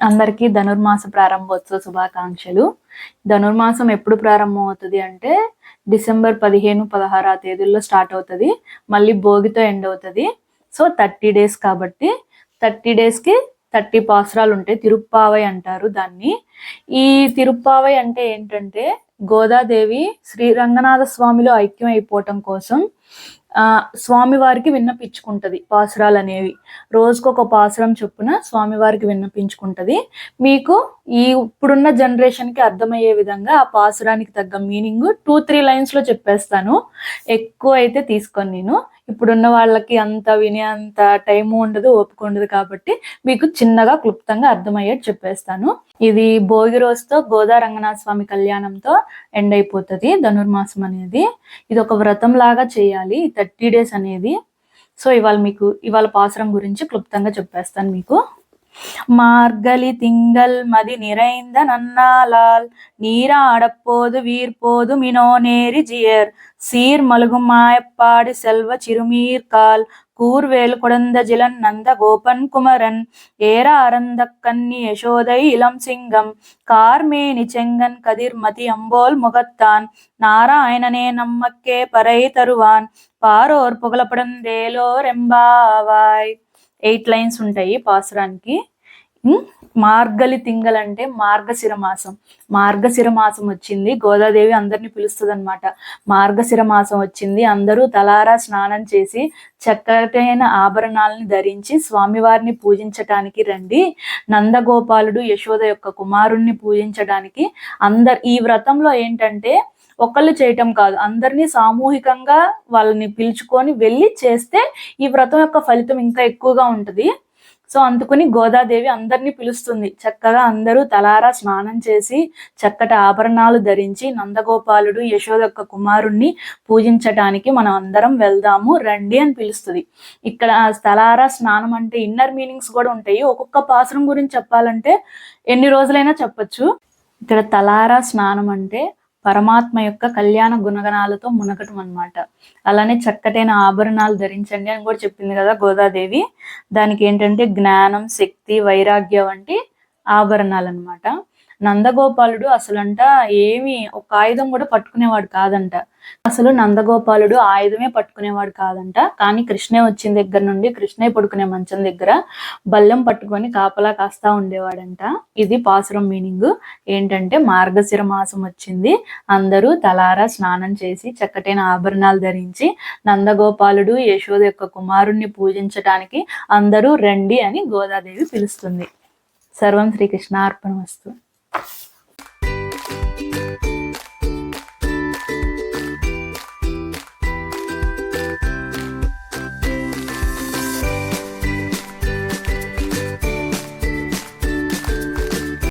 అందరికీ ధనుర్మాస ప్రారంభోత్సవ శుభాకాంక్షలు. ధనుర్మాసం ఎప్పుడు ప్రారంభం అవుతుంది అంటే డిసెంబర్ 15-16 తేదీల్లో స్టార్ట్ అవుతుంది. మళ్ళీ భోగితో ఎండ్ అవుతుంది. సో 30 డేస్ కాబట్టి 30 డేస్కి 30 పాసురాలు ఉంటాయి. తిరుప్పావై అంటారు దాన్ని. ఈ తిరుప్పావై అంటే ఏంటంటే గోదాదేవి శ్రీరంగనాథ స్వామిలో ఐక్యం అయిపోవటం కోసం స్వామివారికి విన్నపించుకుంటది. పాసురాలు అనేవి రోజుకొక పాసురం చొప్పున స్వామివారికి విన్నపించుకుంటది. మీకు ఈ ఇప్పుడున్న జనరేషన్కి అర్థమయ్యే విధంగా ఆ పాసురానికి తగ్గ మీనింగ్ 2-3 లైన్స్లో చెప్పేస్తాను. ఎక్కువ అయితే తీసుకొని నేను ఇప్పుడున్న వాళ్ళకి అంత వినే అంత టైం ఉండదు, ఓపిక ఉండదు కాబట్టి మీకు చిన్నగా క్లుప్తంగా అర్థమయ్యేది చెప్పేస్తాను. ఇది భోగి రోజుతో గోదా రంగనాథ స్వామి కళ్యాణంతో ఎండ్ అయిపోతుంది ధనుర్మాసం అనేది. ఇది ఒక వ్రతం లాగా చేయాలి 30 డేస్ అనేది. సో ఇవాళ పాసురం గురించి క్లుప్తంగా చెప్పేస్తాను మీకు. மார்கழி திங்கள் மதி நிறைந்த நன்னாளால் நீராடப்போது வீர்போது மினோ நேரி ஜியர் சீர் மலுகும் மாயப்பாடி செல்வ சிறுமீர்கால் கூர்வேல் குடந்த ஜிலன் நந்த கோபன் குமரன் ஏற அறந்த கன்னி யசோதை இளம் சிங்கம் கார்மேனி செங்கன் கதிர் மதி அம்போல் முகத்தான் நாராயணனே நம்மக்கே பறை தருவான் பாரோர் புகழப்படந்தேலோர் ఎంబావాయ్. 8 లైన్స్ ఉంటాయి పాసురానికి. మార్గలి తింగల్ అంటే మార్గశిర మాసం. మార్గశిర మాసం వచ్చింది, గోదాదేవి అందరిని పిలుస్తుంది అనమాట. మార్గశిర మాసం వచ్చింది, అందరూ తలారా స్నానం చేసి చక్కటైన ఆభరణాలను ధరించి స్వామివారిని పూజించటానికి రండి. నందగోపాలుడు యశోద యొక్క కుమారుణ్ణి పూజించడానికి ఈ వ్రతంలో ఏంటంటే ఒకళ్ళు చేయటం కాదు, అందరినీ సామూహికంగా వాళ్ళని పిలుచుకొని వెళ్ళి చేస్తే ఈ వ్రతం యొక్క ఫలితం ఇంకా ఎక్కువగా ఉంటుంది. సో అందుకని గోదాదేవి అందరినీ పిలుస్తుంది. చక్కగా అందరూ తలారా స్నానం చేసి చక్కటి ఆభరణాలు ధరించి నందగోపాలుడు యశోద యొక్క కుమారుణ్ణి పూజించటానికి మనం అందరం వెళ్దాము రండి అని పిలుస్తుంది. ఇక్కడ తలారా స్నానం అంటే ఇన్నర్ మీనింగ్స్ కూడా ఉంటాయి. ఒక్కొక్క పాసురం గురించి చెప్పాలంటే ఎన్ని రోజులైనా చెప్పచ్చు. ఇక్కడ తలారా స్నానం అంటే పరమాత్మ యొక్క కళ్యాణ గుణగణాలతో మునగటం అన్నమాట. అలానే చక్కటైన ఆభరణాలు ధరించండి అని కూడా చెప్పింది కదా గోదాదేవి. దానికి ఏంటంటే జ్ఞానం, శక్తి, వైరాగ్యం వంటి ఆభరణాలు అన్నమాట. నందగోపాలుడు అసలంట ఏమి ఒక ఆయుధం కూడా పట్టుకునేవాడు కాదంట. అసలు నందగోపాలుడు ఆయుధమే పట్టుకునేవాడు కాదంట. కానీ కృష్ణే వచ్చిన దగ్గర నుండి కృష్ణే పడుకునే మంచం దగ్గర బల్లెం పట్టుకొని కాపలా కాస్తా ఉండేవాడంట. ఇది పాసురం మీనింగ్. ఏంటంటే మార్గశిర మాసం వచ్చింది, అందరూ తలారా స్నానం చేసి చక్కటైన ఆభరణాలు ధరించి నందగోపాలుడు యశోద యొక్క కుమారుణ్ణి పూజించటానికి అందరూ రండి అని గోదాదేవి పిలుస్తుంది. సర్వం శ్రీకృష్ణార్పణమస్తు.